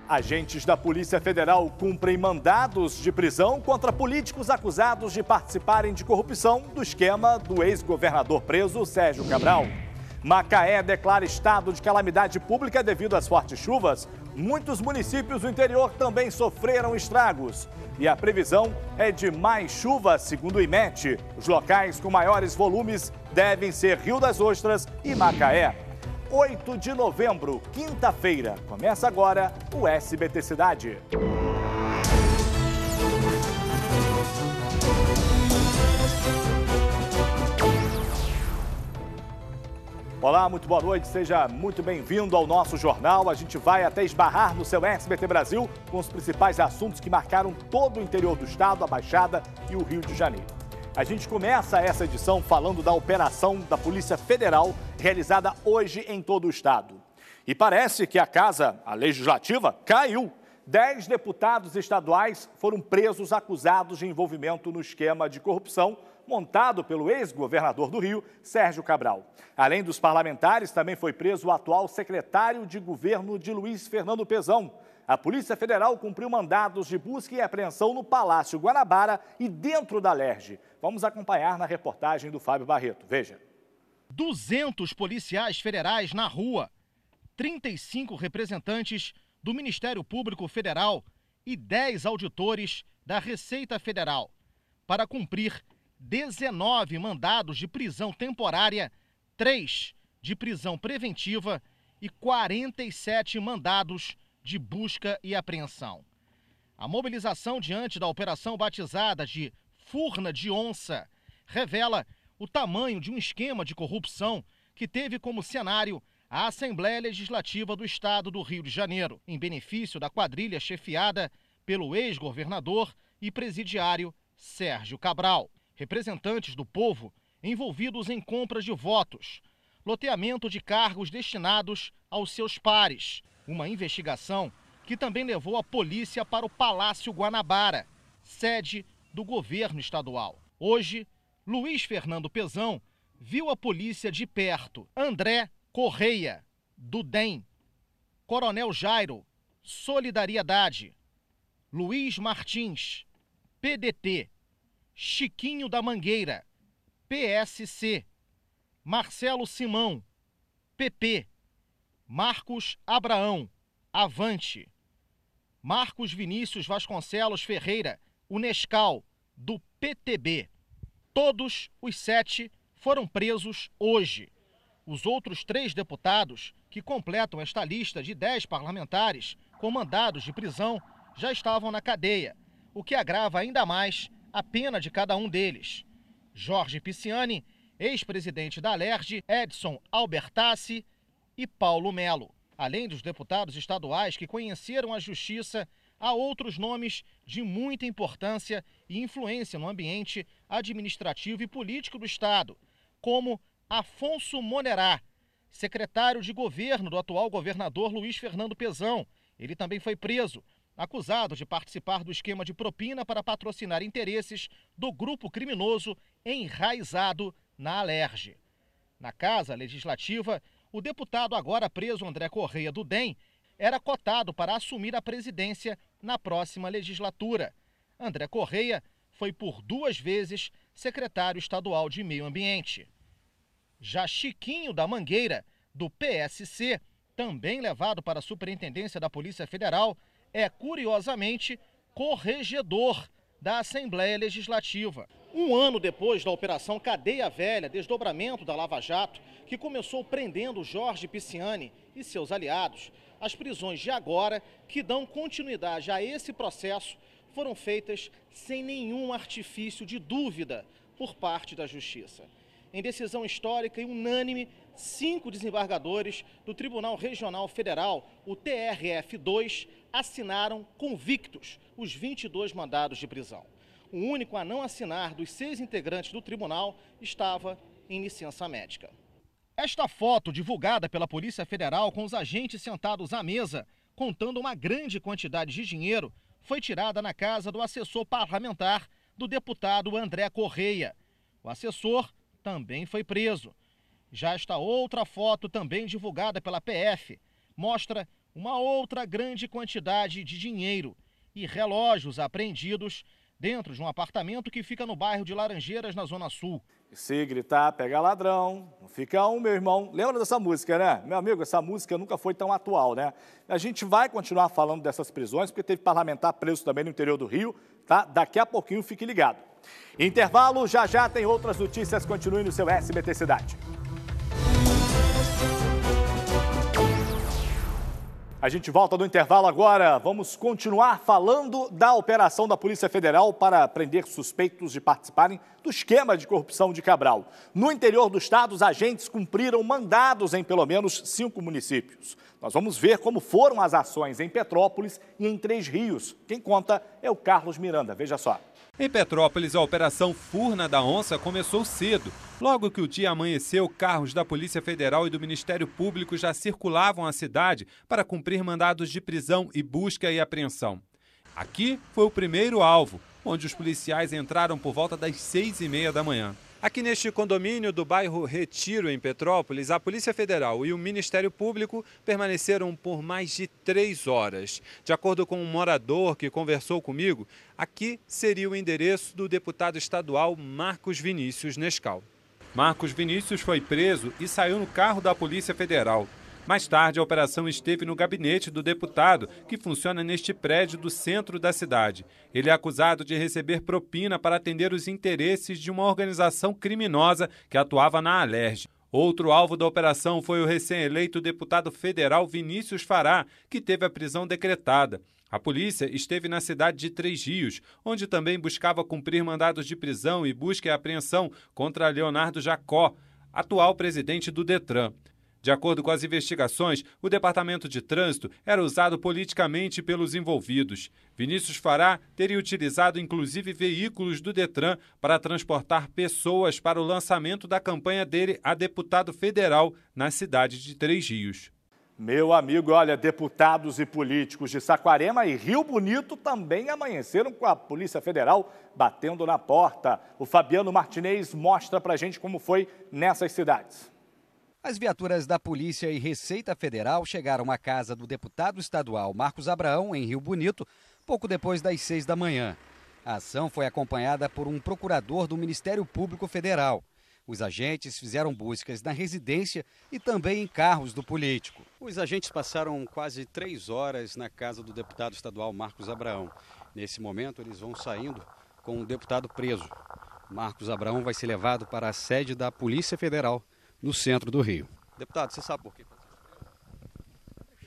Agentes da Polícia Federal cumprem mandados de prisão contra políticos acusados de participarem de corrupção do esquema do ex-governador preso Sérgio Cabral. Macaé declara estado de calamidade pública devido às fortes chuvas. Muitos municípios do interior também sofreram estragos. E a previsão é de mais chuva, segundo o IMET. Os locais com maiores volumes devem ser Rio das Ostras e Macaé. 8 de novembro, quinta-feira. Começa agora o SBT Cidade. Olá, muito boa noite, seja muito bem-vindo ao nosso jornal. A gente vai até esbarrar no seu SBT Brasil com os principais assuntos que marcaram todo o interior do estado, a Baixada e o Rio de Janeiro. A gente começa essa edição falando da operação da Polícia Federal realizada hoje em todo o estado. E parece que a Legislativa, caiu. 10 deputados estaduais foram presos acusados de envolvimento no esquema de corrupção montado pelo ex-governador do Rio, Sérgio Cabral. Além dos parlamentares, também foi preso o atual secretário de governo de Luiz Fernando Pezão. A Polícia Federal cumpriu mandados de busca e apreensão no Palácio Guanabara e dentro da Alerj. Vamos acompanhar na reportagem do Fábio Barreto. Veja. 200 policiais federais na rua, 35 representantes do Ministério Público Federal e 10 auditores da Receita Federal para cumprir 19 mandados de prisão temporária, 3 de prisão preventiva e 47 mandados de busca e apreensão. A mobilização diante da operação batizada de Furna de Onça revela o tamanho de um esquema de corrupção que teve como cenário a Assembleia Legislativa do Estado do Rio de Janeiro, em benefício da quadrilha chefiada pelo ex-governador e presidiário Sérgio Cabral. Representantes do povo envolvidos em compras de votos, loteamento de cargos destinados aos seus pares. Uma investigação que também levou a polícia para o Palácio Guanabara, sede do governo estadual. Hoje, Luiz Fernando Pezão viu a polícia de perto. André Correia, do DEM. Coronel Jairo, Solidariedade. Luiz Martins, PDT. Chiquinho da Mangueira, PSC. Marcelo Simão, PP. Marcos Abraão, Avante. Marcos Vinícius Vasconcelos Ferreira, Unescal, do PTB. Todos os 7 foram presos hoje. Os outros 3 deputados, que completam esta lista de 10 parlamentares com mandados de prisão, já estavam na cadeia, o que agrava ainda mais a pena de cada um deles. Jorge Pisciani, ex-presidente da Alerj, Edson Albertassi e Paulo Melo. Além dos deputados estaduais que conheceram a justiça, há outros nomes de muita importância e influência no ambiente administrativo e político do Estado, como Afonso Monerá, secretário de governo do atual governador Luiz Fernando Pezão. Ele também foi preso, acusado de participar do esquema de propina para patrocinar interesses do grupo criminoso enraizado na Alerj. Na Casa Legislativa, o deputado agora preso André Correia, do DEM, era cotado para assumir a presidência na próxima legislatura. André Correia foi por 2 vezes secretário estadual de Meio Ambiente. Já Chiquinho da Mangueira, do PSC, também levado para a Superintendência da Polícia Federal, é, curiosamente, corregedor da Assembleia Legislativa. 1 ano depois da Operação Cadeia Velha, desdobramento da Lava Jato, que começou prendendo Jorge Pisciani e seus aliados, as prisões de agora, que dão continuidade a esse processo, foram feitas sem nenhum artifício de dúvida por parte da Justiça. Em decisão histórica e unânime, 5 desembargadores do Tribunal Regional Federal, o TRF2, assinaram convictos os 22 mandados de prisão. O único a não assinar dos 6 integrantes do tribunal estava em licença médica. Esta foto, divulgada pela Polícia Federal com os agentes sentados à mesa, contando uma grande quantidade de dinheiro, foi tirada na casa do assessor parlamentar do deputado André Correia. O assessor também foi preso. Já esta outra foto, também divulgada pela PF, mostra uma outra grande quantidade de dinheiro e relógios apreendidos dentro de um apartamento que fica no bairro de Laranjeiras, na Zona Sul. Se gritar, pega ladrão, não fica um, meu irmão. Lembra dessa música, né? Meu amigo, essa música nunca foi tão atual, né? A gente vai continuar falando dessas prisões, porque teve parlamentar preso também no interior do Rio, tá? Daqui a pouquinho, fique ligado. Intervalo, já tem outras notícias, continue no seu SBT Cidade. A gente volta do intervalo agora. Vamos continuar falando da operação da Polícia Federal para prender suspeitos de participarem do esquema de corrupção de Cabral. No interior do estado, os agentes cumpriram mandados em pelo menos 5 municípios. Nós vamos ver como foram as ações em Petrópolis e em Três Rios. Quem conta é o Carlos Miranda. Veja só. Em Petrópolis, a Operação Furna da Onça começou cedo. Logo que o dia amanheceu, carros da Polícia Federal e do Ministério Público já circulavam a cidade para cumprir mandados de prisão e busca e apreensão. Aqui foi o primeiro alvo, onde os policiais entraram por volta das 6h30 da manhã. Aqui neste condomínio do bairro Retiro, em Petrópolis, a Polícia Federal e o Ministério Público permaneceram por mais de 3 horas. De acordo com um morador que conversou comigo, aqui seria o endereço do deputado estadual Marcos Vinícius Nescau. Marcos Vinícius foi preso e saiu no carro da Polícia Federal. Mais tarde, a operação esteve no gabinete do deputado, que funciona neste prédio do centro da cidade. Ele é acusado de receber propina para atender os interesses de uma organização criminosa que atuava na Alerj. Outro alvo da operação foi o recém-eleito deputado federal Vinícius Fará, que teve a prisão decretada. A polícia esteve na cidade de Três Rios, onde também buscava cumprir mandados de prisão e busca e apreensão contra Leonardo Jacó, atual presidente do Detran. De acordo com as investigações, o Departamento de Trânsito era usado politicamente pelos envolvidos. Vinícius Fará teria utilizado inclusive veículos do Detran para transportar pessoas para o lançamento da campanha dele a deputado federal na cidade de Três Rios. Meu amigo, olha, deputados e políticos de Saquarema e Rio Bonito também amanheceram com a Polícia Federal batendo na porta. O Fabiano Martinez mostra pra gente como foi nessas cidades. As viaturas da Polícia e Receita Federal chegaram à casa do deputado estadual Marcos Abraão, em Rio Bonito, pouco depois das 6 da manhã. A ação foi acompanhada por um procurador do Ministério Público Federal. Os agentes fizeram buscas na residência e também em carros do político. Os agentes passaram quase 3 horas na casa do deputado estadual Marcos Abraão. Nesse momento, eles vão saindo com o deputado preso. Marcos Abraão vai ser levado para a sede da Polícia Federal, no centro do Rio. Deputado, você sabe por quê?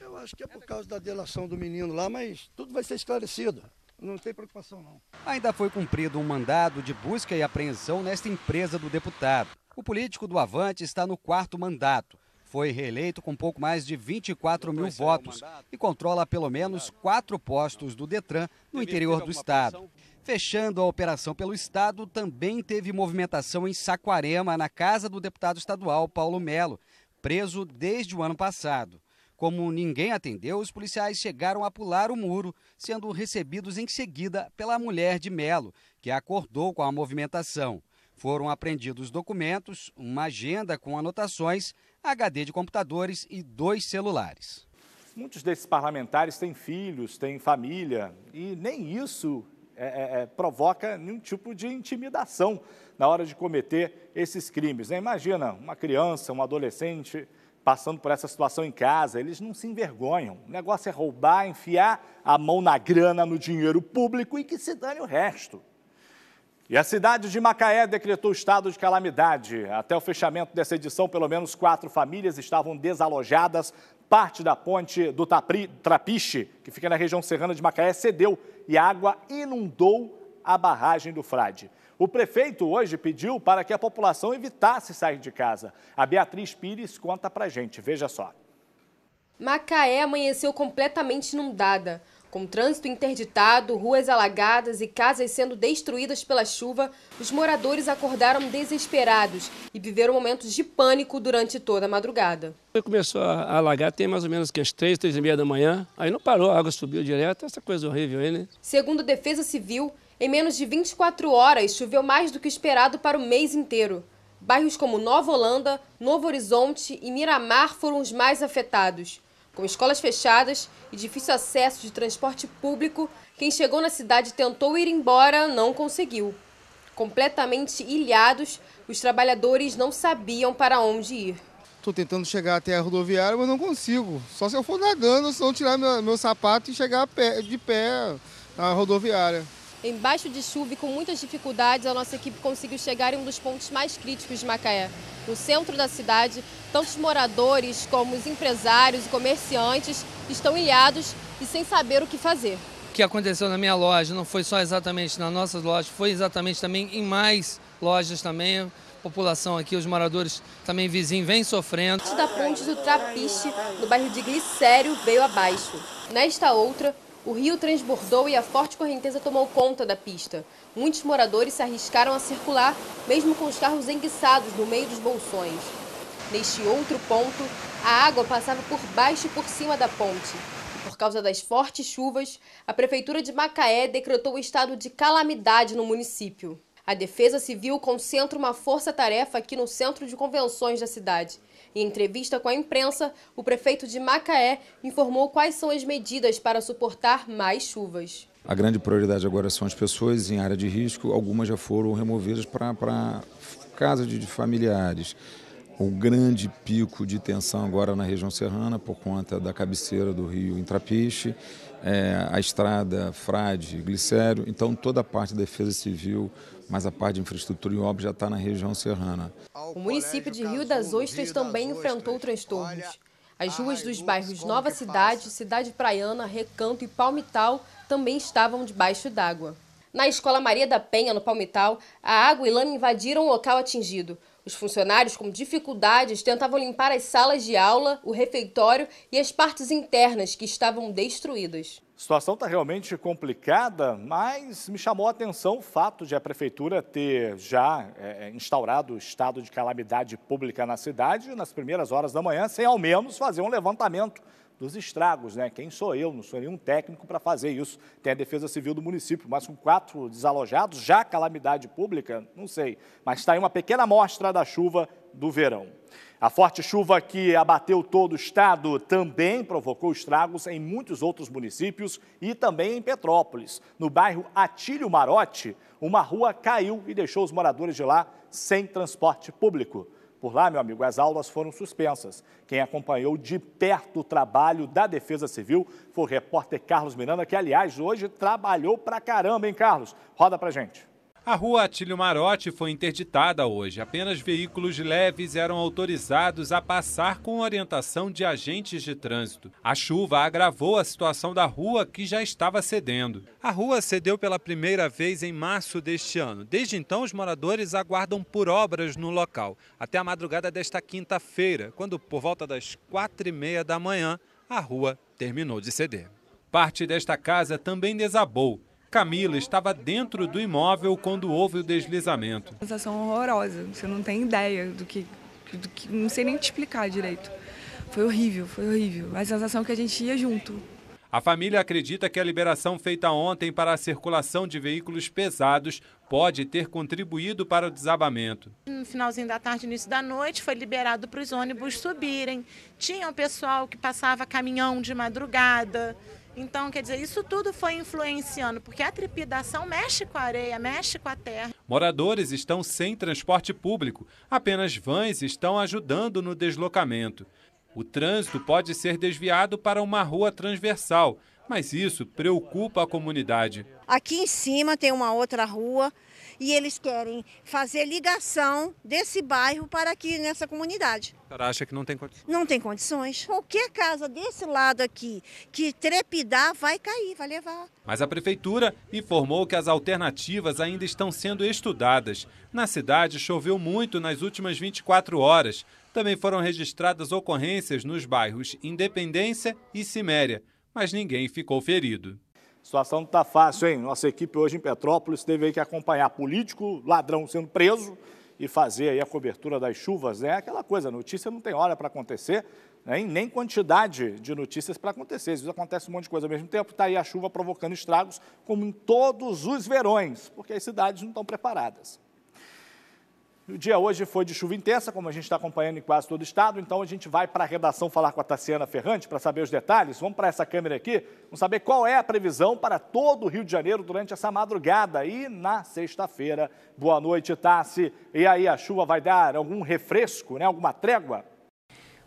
Eu acho que é por causa da delação do menino lá, mas tudo vai ser esclarecido. Não tem preocupação, não. Ainda foi cumprido um mandado de busca e apreensão nesta empresa do deputado. O político do Avante está no 4º mandato. Foi reeleito com pouco mais de 24 mil votos e controla pelo menos 4 postos do Detran no interior do estado. Fechando a operação pelo estado, também teve movimentação em Saquarema, na casa do deputado estadual Paulo Melo, preso desde o ano passado. Como ninguém atendeu, os policiais chegaram a pular o muro, sendo recebidos em seguida pela mulher de Melo, que acordou com a movimentação. Foram apreendidos documentos, uma agenda com anotações, HD de computadores e 2 celulares. Muitos desses parlamentares têm filhos, têm família, e nem isso provoca nenhum tipo de intimidação na hora de cometer esses crimes, né? Imagina uma criança, um adolescente passando por essa situação em casa, eles não se envergonham. O negócio é roubar, enfiar a mão na grana, no dinheiro público e que se dane o resto. E a cidade de Macaé decretou estado de calamidade. Até o fechamento dessa edição, pelo menos 4 famílias estavam desalojadas. Parte da ponte do Trapiche, que fica na região serrana de Macaé, cedeu e a água inundou a barragem do Frade. O prefeito hoje pediu para que a população evitasse sair de casa. A Beatriz Pires conta pra gente, veja só. Macaé amanheceu completamente inundada. Com trânsito interditado, ruas alagadas e casas sendo destruídas pela chuva, os moradores acordaram desesperados e viveram momentos de pânico durante toda a madrugada. Começou a alagar, tem mais ou menos que às 3, 3h30 da manhã, aí não parou, a água subiu direto, essa coisa horrível aí, né? Segundo a Defesa Civil, em menos de 24 horas choveu mais do que o esperado para o mês inteiro. Bairros como Nova Holanda, Novo Horizonte e Miramar foram os mais afetados. Com escolas fechadas e difícil acesso de transporte público, quem chegou na cidade e tentou ir embora não conseguiu. Completamente ilhados, os trabalhadores não sabiam para onde ir. Estou tentando chegar até a rodoviária, mas não consigo. Só se eu for nadando, se não tirar meu sapato e chegar de pé na rodoviária. Embaixo de chuva e com muitas dificuldades, a nossa equipe conseguiu chegar em um dos pontos mais críticos de Macaé. No centro da cidade, tanto os moradores como os empresários e comerciantes estão ilhados e sem saber o que fazer. O que aconteceu na minha loja não foi só exatamente nas nossas lojas, foi exatamente também em mais lojas também. A população aqui, os moradores também vizinhos, vêm sofrendo. A da ponte do Trapiche, no bairro de Glicério, veio abaixo. Nesta outra, o rio transbordou e a forte correnteza tomou conta da pista. Muitos moradores se arriscaram a circular, mesmo com os carros enguiçados no meio dos bolsões. Neste outro ponto, a água passava por baixo e por cima da ponte. E por causa das fortes chuvas, a Prefeitura de Macaé decretou o estado de calamidade no município. A Defesa Civil concentra uma força-tarefa aqui no Centro de Convenções da cidade. Em entrevista com a imprensa, o prefeito de Macaé informou quais são as medidas para suportar mais chuvas. A grande prioridade agora são as pessoas em área de risco, algumas já foram removidas para casas de familiares. O grande pico de tensão agora na região serrana por conta da cabeceira do rio em Trapiche, a estrada Frade, Glicério, então toda a parte da Defesa Civil, mas a parte de infraestrutura e obras já está na região serrana. O município de Rio das Ostras também enfrentou transtornos. As ruas dos bairros Nova Cidade, Cidade Praiana, Recanto e Palmital também estavam debaixo d'água. Na Escola Maria da Penha, no Palmital, a água e lama invadiram o local atingido. Os funcionários, com dificuldades, tentavam limpar as salas de aula, o refeitório e as partes internas que estavam destruídas. A situação está realmente complicada, mas me chamou a atenção o fato de a Prefeitura ter já instaurado o estado de calamidade pública na cidade nas primeiras horas da manhã, sem ao menos fazer um levantamento dos estragos, né? Quem sou eu? Não sou nenhum técnico para fazer isso. Tem a Defesa Civil do município, mas com 4 desalojados, já calamidade pública, não sei. Mas está aí uma pequena amostra da chuva do verão. A forte chuva que abateu todo o estado também provocou estragos em muitos outros municípios e também em Petrópolis. No bairro Atílio Marote, uma rua caiu e deixou os moradores de lá sem transporte público. Por lá, meu amigo, as aulas foram suspensas. Quem acompanhou de perto o trabalho da Defesa Civil foi o repórter Carlos Miranda, que, aliás, hoje trabalhou pra caramba, hein, Carlos? Roda pra gente. A rua Atílio Marote foi interditada hoje. Apenas veículos leves eram autorizados a passar com orientação de agentes de trânsito. A chuva agravou a situação da rua, que já estava cedendo. A rua cedeu pela primeira vez em março deste ano. Desde então, os moradores aguardam por obras no local, até a madrugada desta quinta-feira, quando, por volta das 4h30 da manhã, a rua terminou de ceder. Parte desta casa também desabou. Camila estava dentro do imóvel quando houve o deslizamento. Sensação horrorosa, você não tem ideia do que não sei nem te explicar direito. Foi horrível, a sensação que a gente ia junto. A família acredita que a liberação feita ontem para a circulação de veículos pesados pode ter contribuído para o desabamento. No finalzinho da tarde, início da noite, foi liberado para os ônibus subirem. Tinha um pessoal que passava caminhão de madrugada. Então, quer dizer, isso tudo foi influenciando, porque a trepidação mexe com a areia, mexe com a terra. Moradores estão sem transporte público. Apenas vans estão ajudando no deslocamento. O trânsito pode ser desviado para uma rua transversal, mas isso preocupa a comunidade. Aqui em cima tem uma outra rua e eles querem fazer ligação desse bairro para aqui nessa comunidade. A senhora acha que não tem condições? Não tem condições. Qualquer casa desse lado aqui que trepidar vai cair, vai levar. Mas a Prefeitura informou que as alternativas ainda estão sendo estudadas. Na cidade choveu muito nas últimas 24 horas. Também foram registradas ocorrências nos bairros Independência e Ciméria, mas ninguém ficou ferido. A situação não está fácil, hein? Nossa equipe hoje em Petrópolis teve aí que acompanhar político, ladrão sendo preso e fazer aí a cobertura das chuvas, né? Aquela coisa, notícia não tem hora para acontecer, né? Nem quantidade de notícias para acontecer. Às vezes acontece um monte de coisa ao mesmo tempo, está aí a chuva provocando estragos, como em todos os verões, porque as cidades não estão preparadas. O dia hoje foi de chuva intensa, como a gente está acompanhando em quase todo o estado, então a gente vai para a redação falar com a Tassiana Ferrante para saber os detalhes. Vamos para essa câmera aqui, vamos saber qual é a previsão para todo o Rio de Janeiro durante essa madrugada e na sexta-feira. Boa noite, Tassi. E aí, a chuva vai dar algum refresco, né? Alguma trégua?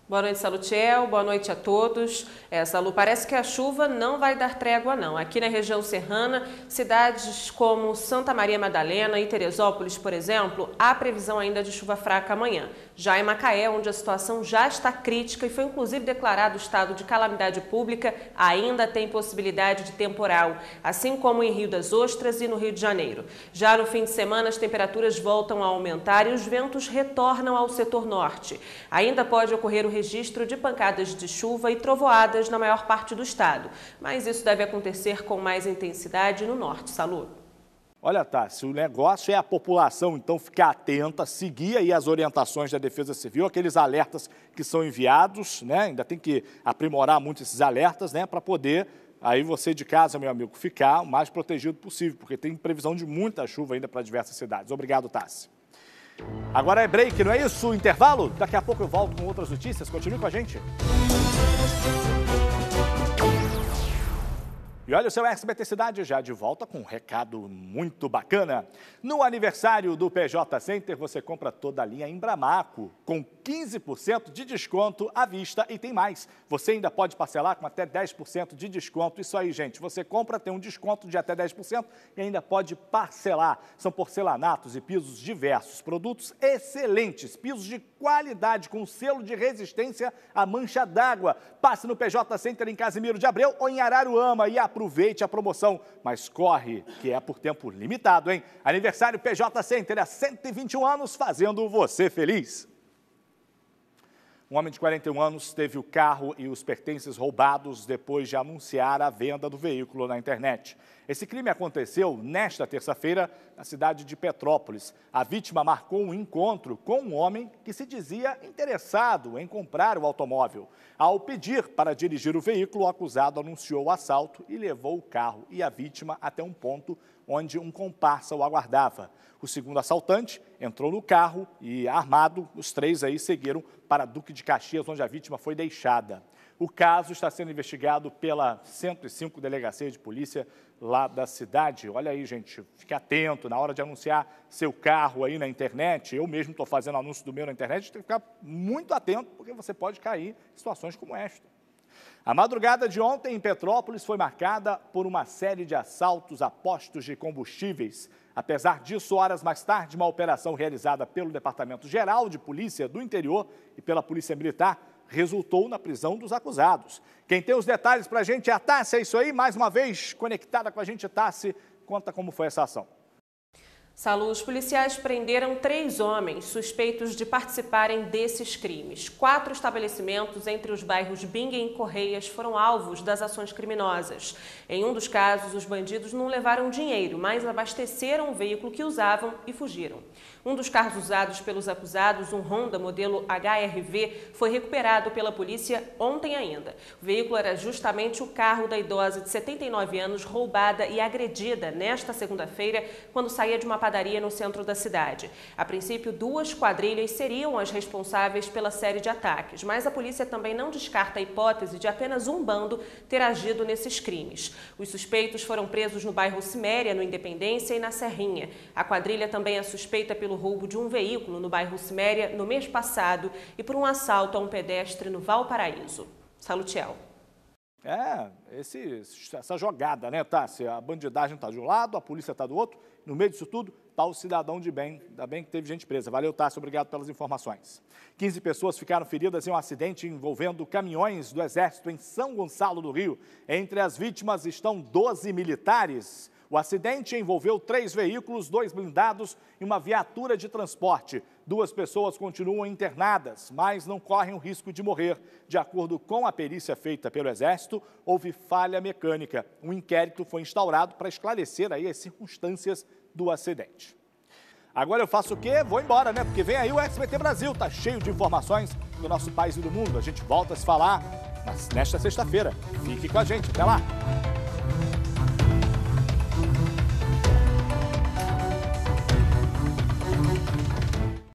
Boa noite, Salutiel. Boa noite a todos. Salu, parece que a chuva não vai dar trégua, não. Aqui na região serrana, cidades como Santa Maria Madalena e Teresópolis, por exemplo, há previsão ainda de chuva fraca amanhã. Já em Macaé, onde a situação já está crítica e foi inclusive declarado estado de calamidade pública, ainda tem possibilidade de temporal, assim como em Rio das Ostras e no Rio de Janeiro. Já no fim de semana, as temperaturas voltam a aumentar e os ventos retornam ao setor norte. Ainda pode ocorrer o registro de pancadas de chuva e trovoadas na maior parte do estado, mas isso deve acontecer com mais intensidade no norte. Salu. Olha, Tassi, o negócio é a população, então, ficar atenta, seguir aí as orientações da Defesa Civil, aqueles alertas que são enviados, né? Ainda tem que aprimorar muito esses alertas, né? Para poder, aí você de casa, meu amigo, ficar o mais protegido possível, porque tem previsão de muita chuva ainda para diversas cidades. Obrigado, Tassi. Agora é break, não é isso? Intervalo? Daqui a pouco eu volto com outras notícias. Continue com a gente. E olha o seu SBT Cidade já de volta com um recado muito bacana. No aniversário do PJ Center, você compra toda a linha Embramaco com 15% de desconto à vista e tem mais. Você ainda pode parcelar com até 10% de desconto. Isso aí, gente. Você compra, tem um desconto de até 10% e ainda pode parcelar. São porcelanatos e pisos diversos, produtos excelentes, pisos de qualidade com selo de resistência à mancha d'água. Passe no PJ Center em Casimiro de Abreu ou em Araruama e aproveite a promoção, mas corre, que é por tempo limitado, hein? Aniversário PJ Center há 121 anos, fazendo você feliz. Um homem de 41 anos teve o carro e os pertences roubados depois de anunciar a venda do veículo na internet. Esse crime aconteceu nesta terça-feira na cidade de Petrópolis. A vítima marcou um encontro com um homem que se dizia interessado em comprar o automóvel. Ao pedir para dirigir o veículo, o acusado anunciou o assalto e levou o carro e a vítima até um ponto onde um comparsa o aguardava. O segundo assaltante entrou no carro e, armado, os três aí seguiram para Duque de Caxias, onde a vítima foi deixada. O caso está sendo investigado pela 105 Delegacia de Polícia lá da cidade. Olha aí, gente, fique atento na hora de anunciar seu carro aí na internet. Eu mesmo estou fazendo anúncio do meu na internet, tem que ficar muito atento, porque você pode cair em situações como esta. A madrugada de ontem em Petrópolis foi marcada por uma série de assaltos a postos de combustíveis. Apesar disso, horas mais tarde, uma operação realizada pelo Departamento Geral de Polícia do Interior e pela Polícia Militar resultou na prisão dos acusados. Quem tem os detalhes para a gente é a Tassi, é isso aí? Mais uma vez, conectada com a gente, Tassi, conta como foi essa ação. Salu, os policiais prenderam 3 homens suspeitos de participarem desses crimes. 4 estabelecimentos entre os bairros Bingen e Correias foram alvos das ações criminosas. Em um dos casos, os bandidos não levaram dinheiro, mas abasteceram o veículo que usavam e fugiram. Um dos carros usados pelos acusados, um Honda modelo HR-V, foi recuperado pela polícia ontem ainda. O veículo era justamente o carro da idosa de 79 anos roubada e agredida nesta segunda-feira, quando saía de uma padaria no centro da cidade. A princípio, 2 quadrilhas seriam as responsáveis pela série de ataques, mas a polícia também não descarta a hipótese de apenas um bando ter agido nesses crimes. Os suspeitos foram presos no bairro Ciméria, no Independência e na Serrinha. A quadrilha também é suspeita pelo roubo de um veículo no bairro Ciméria no mês passado e por um assalto a um pedestre no Valparaíso. Salutiel. Essa jogada, né, Tassi? A bandidagem está de um lado, a polícia está do outro. No meio disso tudo, está o cidadão de bem. Ainda bem que teve gente presa. Valeu, Tassi, obrigado pelas informações. 15 pessoas ficaram feridas em um acidente envolvendo caminhões do Exército em São Gonçalo do Rio. Entre as vítimas estão 12 militares. O acidente envolveu 3 veículos, 2 blindados e uma viatura de transporte. 2 pessoas continuam internadas, mas não correm o risco de morrer. De acordo com a perícia feita pelo Exército, houve falha mecânica. Um inquérito foi instaurado para esclarecer aí as circunstâncias do acidente. Agora eu faço o quê? Vou embora, né? Porque vem aí o SBT Brasil, tá cheio de informações do nosso país e do mundo. A gente volta a se falar nesta sexta-feira. Fique com a gente, até lá!